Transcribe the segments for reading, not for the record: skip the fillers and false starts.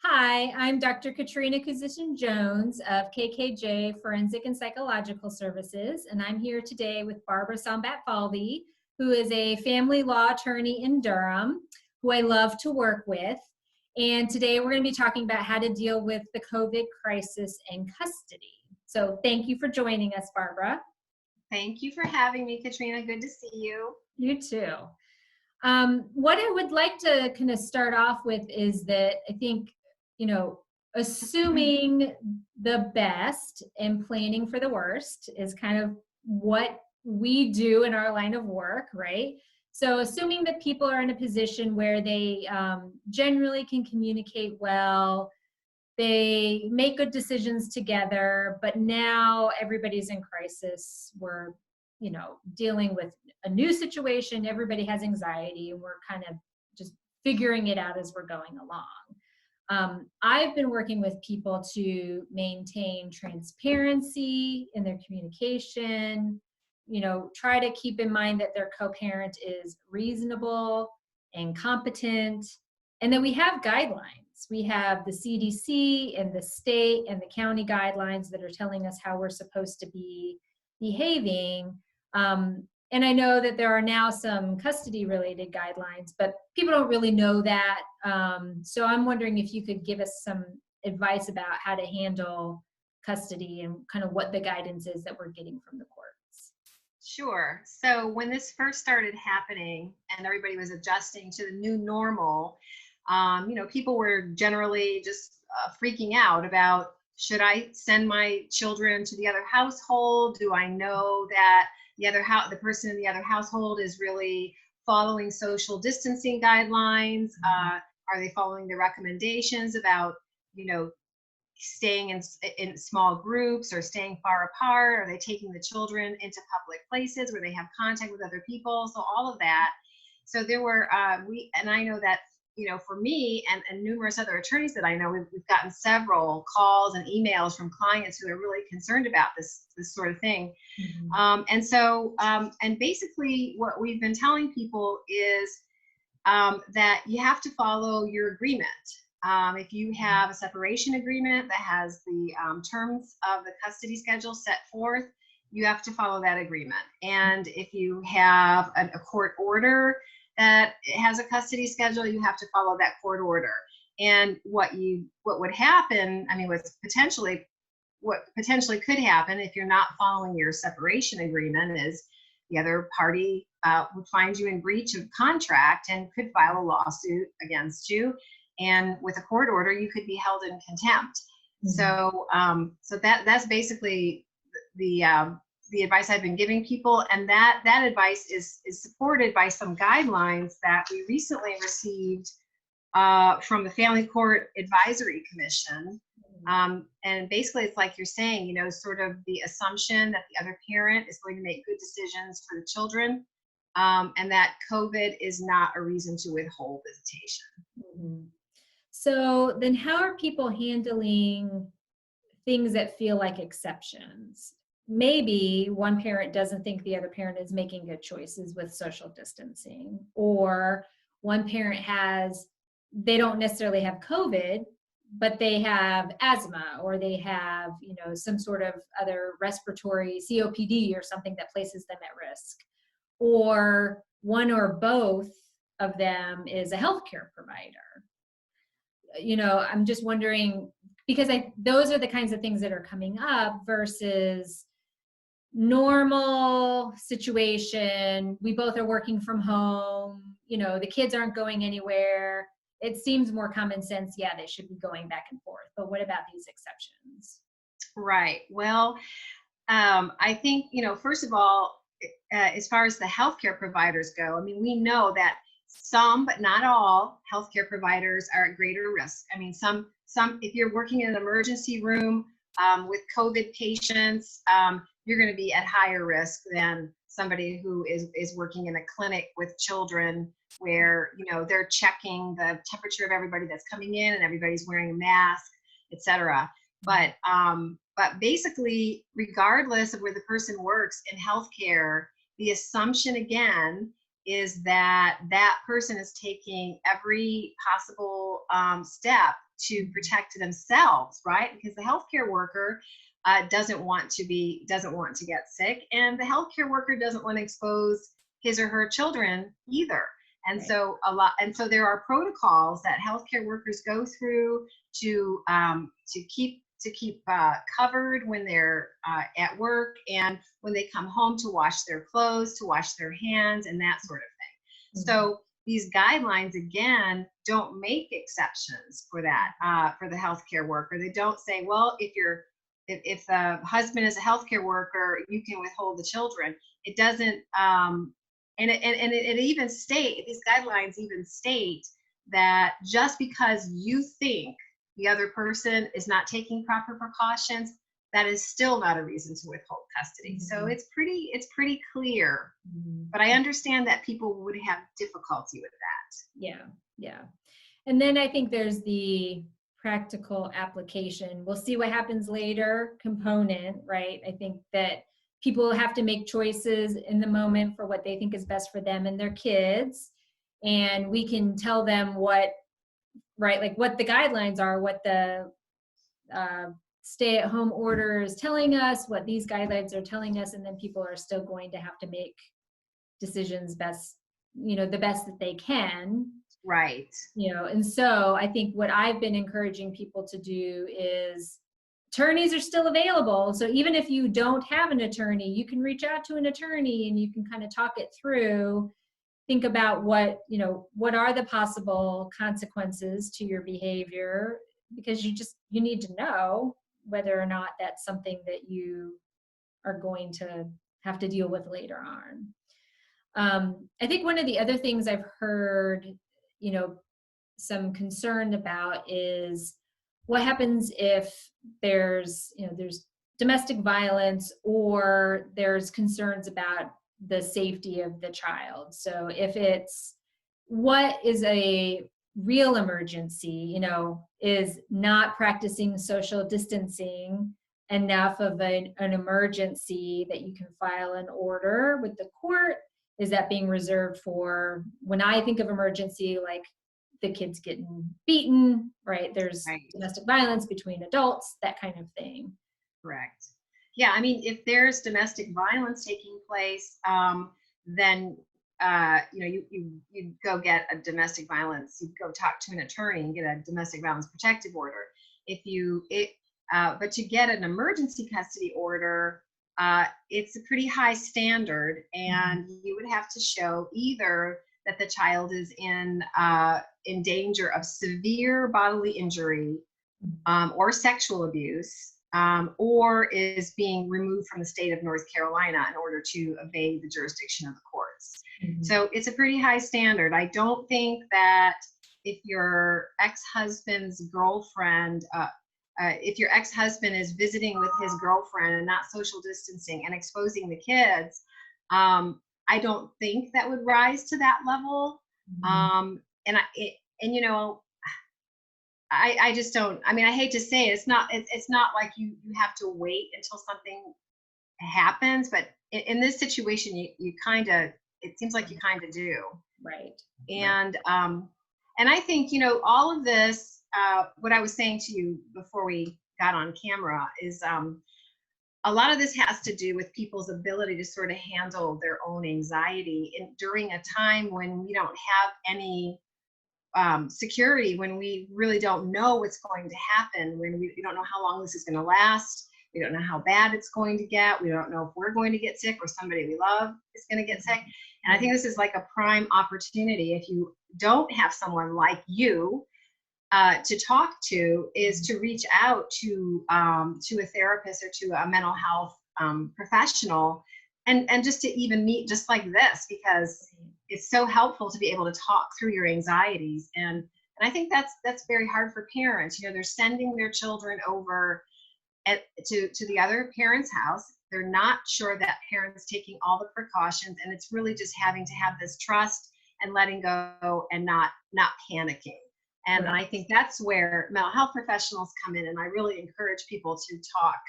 Hi, I'm Dr. Katrina Jones of KKJ Forensic and Psychological Services, and I'm here today with Barbara Szombatfalvy, who is a family law attorney in Durham, who I love to work with. And today we're going to be talking about how to deal with the COVID crisis and custody. So thank you for joining us, Barbara. Thank you for having me, Katrina. Good to see you. You too. What I would like to kind of start off with is that I think, assuming the best and planning for the worst is kind of what we do in our line of work, right? So assuming that people are in a position where they generally can communicate well, they make good decisions together, but now everybody's in crisis. We're, dealing with a new situation. Everybody has anxiety, and we're kind of just figuring it out as we're going along. I've been working with people to maintain transparency in their communication, try to keep in mind that their co-parent is reasonable and competent, and then we have guidelines. We have the CDC and the state and the county guidelines that are telling us how we're supposed to be behaving. And I know that there are now some custody related guidelines, but people don't really know that. So I'm wondering if you could give us some advice about how to handle custody and kind of what the guidance is that we're getting from the courts. Sure. So when this first started happening and everybody was adjusting to the new normal, people were generally just freaking out about, should I send my children to the other household? Do I know that the person in the other household is really following social distancing guidelines? Are they following the recommendations about, staying in small groups or staying far apart? Are they taking the children into public places where they have contact with other people? So all of that. So there were, and I know that, for me and numerous other attorneys that I know, we've gotten several calls and emails from clients who are really concerned about this sort of thing. And basically what we've been telling people is that you have to follow your agreement. If you have a separation agreement that has the terms of the custody schedule set forth, you have to follow that agreement. And if you have a court order that has a custody schedule, you have to follow that court order. And what would happen, what potentially could happen if you're not following your separation agreement is the other party would find you in breach of contract and could file a lawsuit against you. And with a court order, you could be held in contempt. Mm-hmm. So that's basically the advice I've been giving people, and that advice is supported by some guidelines that we recently received from the Family Court Advisory Commission. And basically, it's like you're saying, sort of the assumption that the other parent is going to make good decisions for the children, and that COVID is not a reason to withhold visitation. Mm-hmm. So then how are people handling things that feel like exceptions? Maybe one parent doesn't think the other parent is making good choices with social distancing, or one parent they don't necessarily have COVID, but they have asthma, or they have, some sort of other respiratory COPD or something that places them at risk. Or one or both of them is a healthcare provider. I'm just wondering, because those are the kinds of things that are coming up versus normal situation. We both are working from home, the kids aren't going anywhere. It seems more common sense. Yeah, they should be going back and forth. But what about these exceptions? Right. Well, I think, first of all, as far as the healthcare providers go, we know that some, but not all, healthcare providers are at greater risk. Some, if you're working in an emergency room with COVID patients, you're going to be at higher risk than somebody who is working in a clinic with children where, they're checking the temperature of everybody that's coming in and everybody's wearing a mask, etc. But basically, regardless of where the person works in healthcare, the assumption again is that that person is taking every possible step to protect themselves, right? Because the healthcare worker doesn't want to get sick, and the healthcare worker doesn't want to expose his or her children either. And Right. so there are protocols that healthcare workers go through to keep covered when they're at work, and when they come home, to wash their clothes, to wash their hands, and that sort of thing. Mhm. So these guidelines, again, don't make exceptions for that, for the healthcare worker. They don't say, well, if the husband is a healthcare worker, you can withhold the children. It doesn't, it even these guidelines even state that just because you think the other person is not taking proper precautions, that is still not a reason to withhold custody. So Mhm. it's pretty clear, Mhm. but I understand that people would have difficulty with that. Yeah, yeah. And then I think there's the practical application. We'll see what happens later component, right? I think that people have to make choices in the moment for what they think is best for them and their kids. And we can tell them what, right, like what the guidelines are, what the uh, stay at home order is telling us, what these guidelines are telling us, and then people are still going to have to make decisions best, the best that they can. Right. And so I think what I've been encouraging people to do is attorneys are still available. So even if you don't have an attorney, you can reach out to an attorney and you can kind of talk it through, think about what are the possible consequences to your behavior, because you need to know whether or not that's something that you are going to have to deal with later on. I think one of the other things I've heard, you know, some concern about is what happens if there's domestic violence, or there's concerns about the safety of the child. So if it's what is a real emergency, is not practicing social distancing enough of an emergency that you can file an order with the court? Is that being reserved for when I think of emergency, like the kids getting beaten, right? There's Right. domestic violence between adults, that kind of thing. Correct. Yeah, I mean, if there's domestic violence taking place, then you go get a domestic violence. You go talk to an attorney and get a domestic violence protective order. But to get an emergency custody order, it's a pretty high standard, and you would have to show either that the child is in danger of severe bodily injury, or sexual abuse, or is being removed from the state of North Carolina in order to evade the jurisdiction of the courts. Mhm. So it's a pretty high standard. I don't think that if your ex-husband's girlfriend, if your ex-husband is visiting with his girlfriend and not social distancing and exposing the kids, I don't think that would rise to that level. Mhm. And I just don't. I mean, I hate to say it, it's not like you have to wait until something happens, but in this situation, you kind of, it seems like you kind of do. Right. Right. And I think, all of this, what I was saying to you before we got on camera is, a lot of this has to do with people's ability to sort of handle their own anxiety during a time when we don't have any security, when we really don't know what's going to happen, when we don't know how long this is going to last. We don't know how bad it's going to get. We don't know if we're going to get sick or somebody we love is going to get sick. And I think this is like a prime opportunity, if you don't have someone like you to talk to, is to reach out to a therapist or to a mental health professional, and just to even meet just like this, because it's so helpful to be able to talk through your anxieties. And I think that's very hard for parents. They're sending their children over to the other parent's house. They're not sure that parent's taking all the precautions, and it's really just having to have this trust and letting go and not panicking. And Right. I think that's where mental health professionals come in, and I really encourage people to talk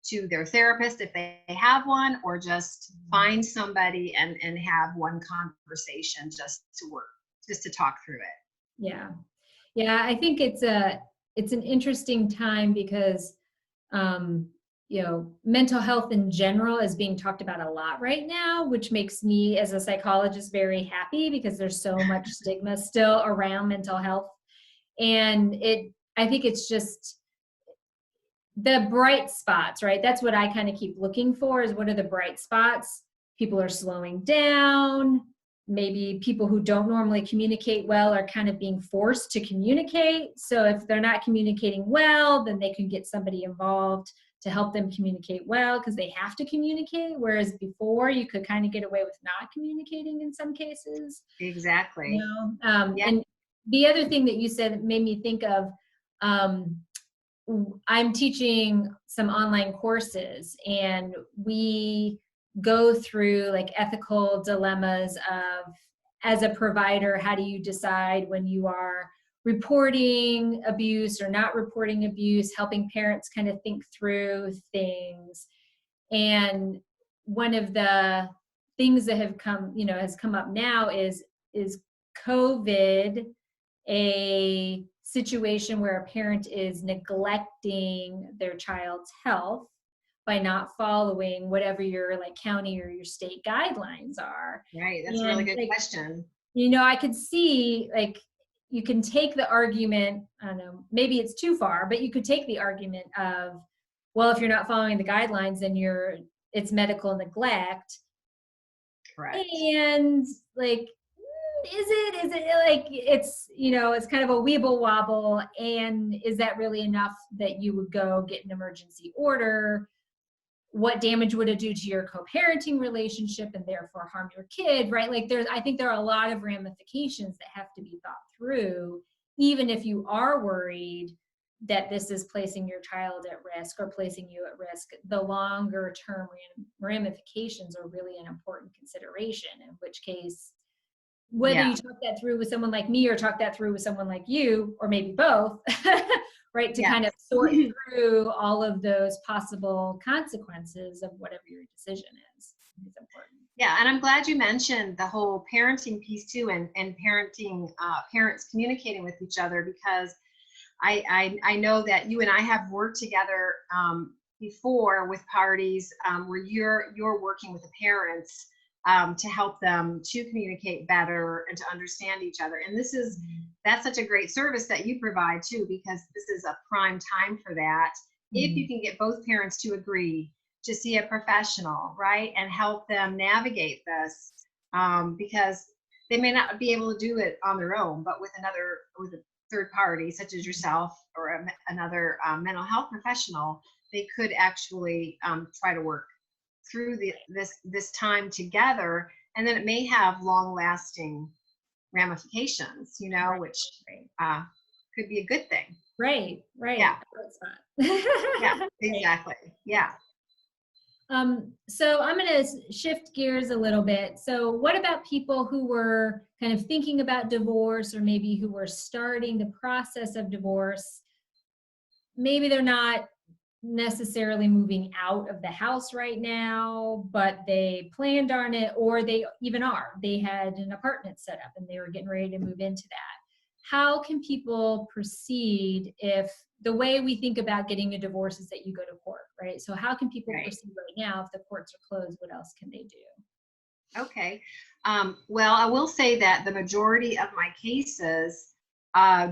to their therapist if they have one, or just find somebody and have one conversation just to talk through it. Yeah. Yeah. I think it's an interesting time because, mental health in general is being talked about a lot right now, which makes me as a psychologist very happy because there's so much stigma still around mental health. And I think it's just the bright spots, right? That's what I kind of keep looking for, is what are the bright spots? People are slowing down. Maybe people who don't normally communicate well are kind of being forced to communicate. So if they're not communicating well, then they can get somebody involved to help them communicate well because they have to communicate. Whereas before you could kind of get away with not communicating in some cases. Exactly. Yeah. And the other thing that you said that made me think of, I'm teaching some online courses, and we go through like ethical dilemmas of, as a provider, how do you decide when you are reporting abuse or not reporting abuse, helping parents kind of think through things. And one of the things that has come up now is COVID a situation where a parent is neglecting their child's health by not following whatever your like county or your state guidelines are? Right. That's a really good question. I could see, like, you can take the argument, I don't know, maybe it's too far, but you could take the argument of, well, if you're not following the guidelines, then it's medical neglect. Correct. And like, is it like, it's kind of a weeble wobble. And is that really enough that you would go get an emergency order? What damage would it do to your co-parenting relationship and therefore harm your kid, right? Like I think there are a lot of ramifications that have to be thought through, even if you are worried that this is placing your child at risk or placing you at risk. The longer term ramifications are really an important consideration, in which case, whether you talk that through with someone like me or talk that through with someone like you, or maybe both, right, to kind of sort through all of those possible consequences of whatever your decision is important. Yeah, and I'm glad you mentioned the whole parenting piece too, and parenting, parents communicating with each other, because I know that you and I have worked together before with parties where you're working with the parents to help them to communicate better and to understand each other. And that's such a great service that you provide too, because this is a prime time for that. If you can get both parents to agree to see a professional, right, and help them navigate this, because they may not be able to do it on their own, but with a third party such as yourself or another mental health professional, they could actually try to work through this time together, and then it may have long-lasting ramifications, which could be a good thing. Right. Yeah. Yeah, exactly. Yeah. So I'm going to shift gears a little bit. So what about people who were kind of thinking about divorce, or maybe who were starting the process of divorce? Maybe they're not necessarily moving out of the house right now, but they planned on it, or they even are. They had an apartment set up and they were getting ready to move into that. How can people proceed if the way we think about getting a divorce is that you go to court, right? So how can people proceed right now if the courts are closed? What else can they do? Okay. Well, I will say that the majority of my cases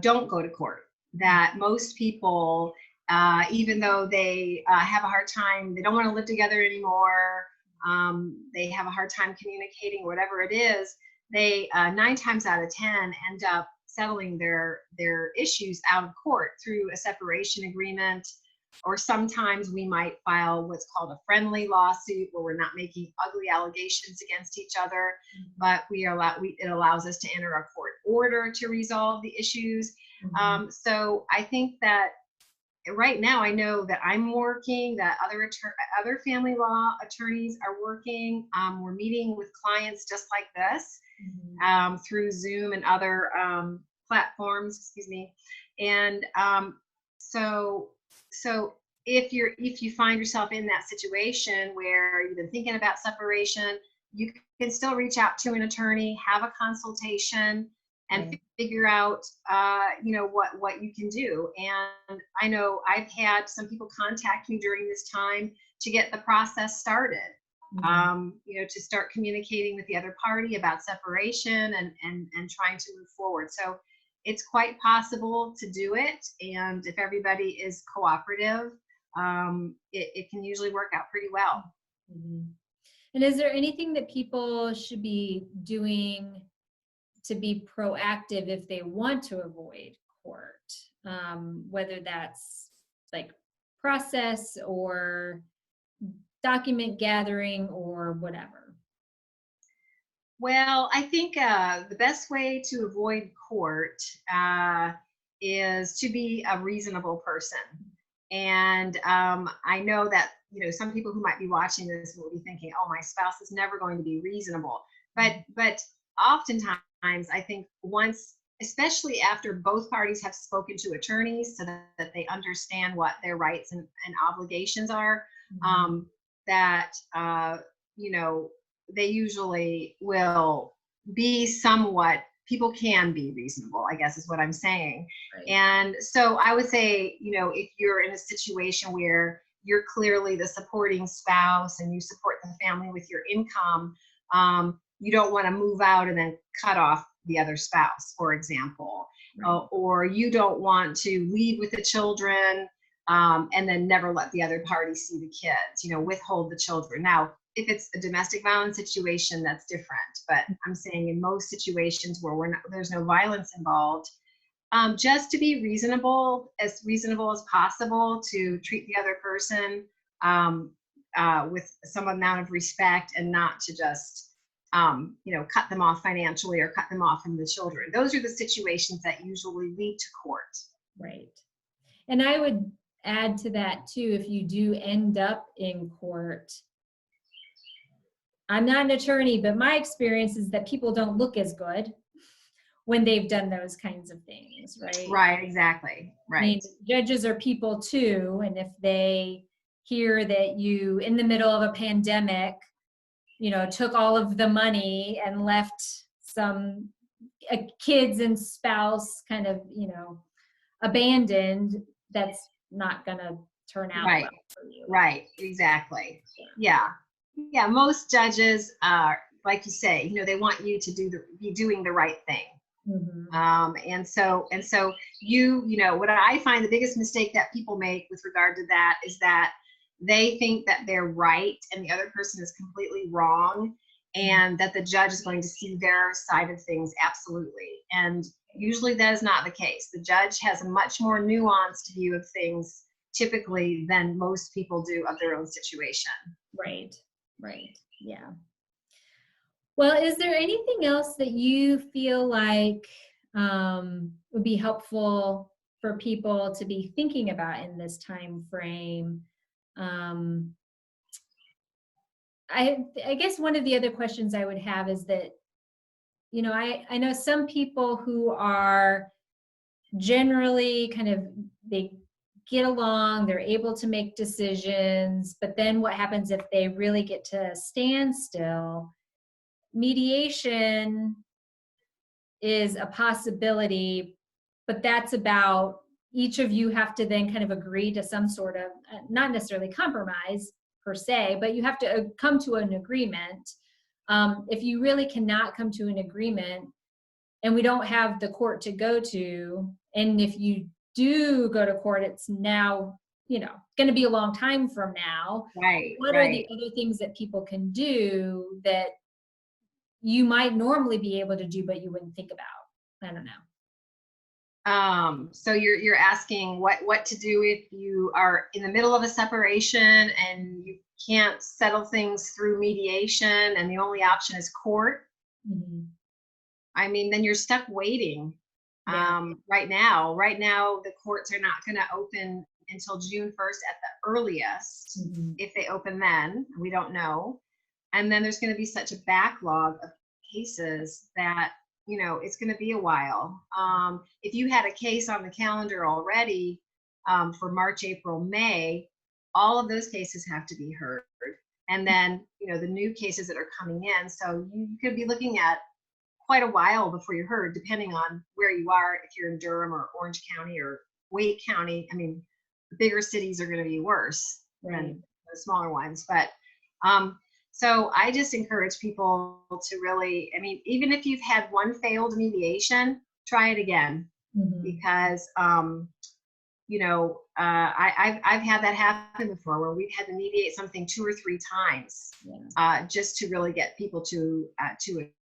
don't go to court. That most people, even though they have a hard time, they don't want to live together anymore, they have a hard time communicating, whatever it is, they 9 times out of 10 end up settling their issues out of court through a separation agreement, or sometimes we might file what's called a friendly lawsuit, where we're not making ugly allegations against each other, but it allows us to enter a court order to resolve the issues. So I think that right now, I know that I'm working, that other family law attorneys are working. We're meeting with clients just like this through Zoom and other platforms, and so if you find yourself in that situation where you've been thinking about separation, you can still reach out to an attorney, have a consultation, and Right. figure out what you can do. And I know I've had some people contact me during this time to get the process started. Mhm. To start communicating with the other party about separation and trying to move forward. So it's quite possible to do it, and if everybody is cooperative, it can usually work out pretty well. Mhm. And is there anything that people should be doing to be proactive if they want to avoid court? Whether that's like process or document gathering or whatever. Well, I think the best way to avoid court is to be a reasonable person. And I know that some people who might be watching this will be thinking, "Oh, my spouse is never going to be reasonable." But oftentimes, I think once, especially after both parties have spoken to attorneys, so that they understand what their rights and obligations are, Mhm. um, that you know they usually will be somewhat, people can be reasonable, I guess is what I'm saying. Right. And so I would say, if you're in a situation where you're clearly the supporting spouse and you support the family with your income, you don't want to move out and then cut off the other spouse, for example. Right. Or you don't want to leave with the children, and then never let the other party see the kids, withhold the children. Now, if it's a domestic violence situation, that's different. But I'm saying in most situations where there's no violence involved, just to be reasonable as possible, to treat the other person um, with some amount of respect, and not to just, cut them off financially or cut them off from the children. Those are the situations that usually lead to court. Right. And I would add to that too, if you do end up in court, I'm not an attorney, but my experience is that people don't look as good when they've done those kinds of things, right? Right, exactly. I Right. mean, judges are people too, and if they hear that you, in the middle of a pandemic, took all of the money and left some kids and spouse kind of, abandoned, that's not gonna turn out Right. well for you. Right, exactly. Yeah. Yeah. Yeah, most judges are, like you say, they want you to be doing the right thing. Mhm. And so what I find the biggest mistake that people make with regard to that is that they think that they're right and the other person is completely wrong, Mhm. and that the judge is going to see their side of things absolutely. And usually that is not the case. The judge has a much more nuanced view of things typically than most people do of their own situation. Right, right, yeah. Well, is there anything else that you feel like would be helpful for people to be thinking about in this time frame? Um, I guess one of the other questions I would have is that, I know some people who are generally kind of, they get along, they're able to make decisions, but then what happens if they really get to a standstill? Mediation is a possibility, but that's about, each of you have to then kind of agree to some sort of, not necessarily compromise per se, but you have to come to an agreement. If you really cannot come to an agreement and we don't have the court to go to, and if you do go to court, it's now, going to be a long time from now. Right, What are the right. other things that people can do that you might normally be able to do, but you wouldn't think about? I don't know. So you're asking what to do if you are in the middle of a separation and you can't settle things through mediation and the only option is court. Mhm. I mean, then you're stuck waiting. Yeah. Right now, the courts are not going to open until June 1st at the earliest. Mhm. If they open then, we don't know. And then there's going to be such a backlog of cases that, it's going to be a while. If you had a case on the calendar already, for March, April, May, all of those cases have to be heard. And then, the new cases that are coming in. So you could be looking at quite a while before you're heard, depending on where you are, if you're in Durham or Orange County or Wake County. I mean, the bigger cities are going to be worse than the smaller ones. But so I just encourage people to really, I mean, even if you've had one failed mediation, try it again. Because I've had that happen before, where we've had to mediate something 2 or 3 times just to really get people to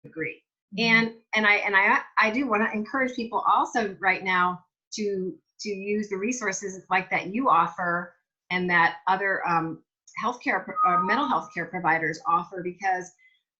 agree. And I do want to encourage people also right now to use the resources like that you offer and that other healthcare or mental health care providers offer, because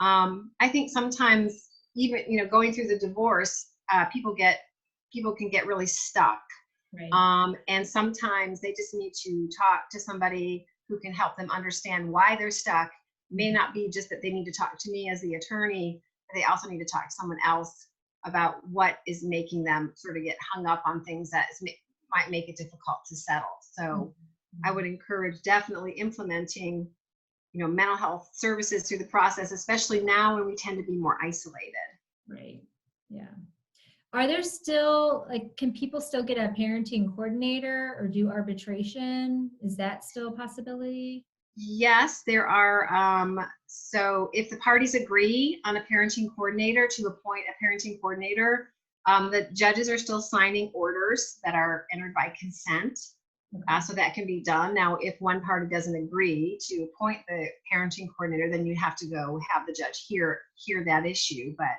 I think sometimes even going through the divorce, people can get really stuck. Right. And sometimes they just need to talk to somebody who can help them understand why they're stuck. May not be just that they need to talk to me as the attorney, but they also need to talk to someone else about what is making them sort of get hung up on things that might make it difficult to settle. So I would encourage definitely implementing, mental health services through the process, especially now when we tend to be more isolated. Right. Yeah. Are there still, can people still get a parenting coordinator or do arbitration? Is that still a possibility? Yes, there are. So if the parties agree on a parenting coordinator, to appoint a parenting coordinator, the judges are still signing orders that are entered by consent. So that can be done. Now, if one party doesn't agree to appoint the parenting coordinator, then you have to go have the judge hear that issue. But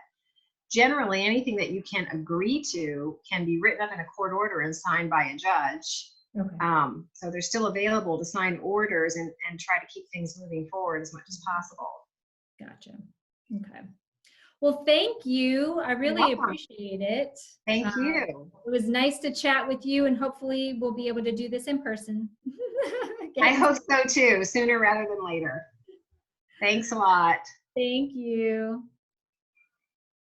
generally, anything that you can agree to can be written up in a court order and signed by a judge. So they're still available to sign orders and try to keep things moving forward as much as possible. Gotcha. Okay. Well, thank you. I really appreciate it. Thank you. It was nice to chat with you, and hopefully we'll be able to do this in person. I hope so too, sooner rather than later. Thanks a lot. Thank you.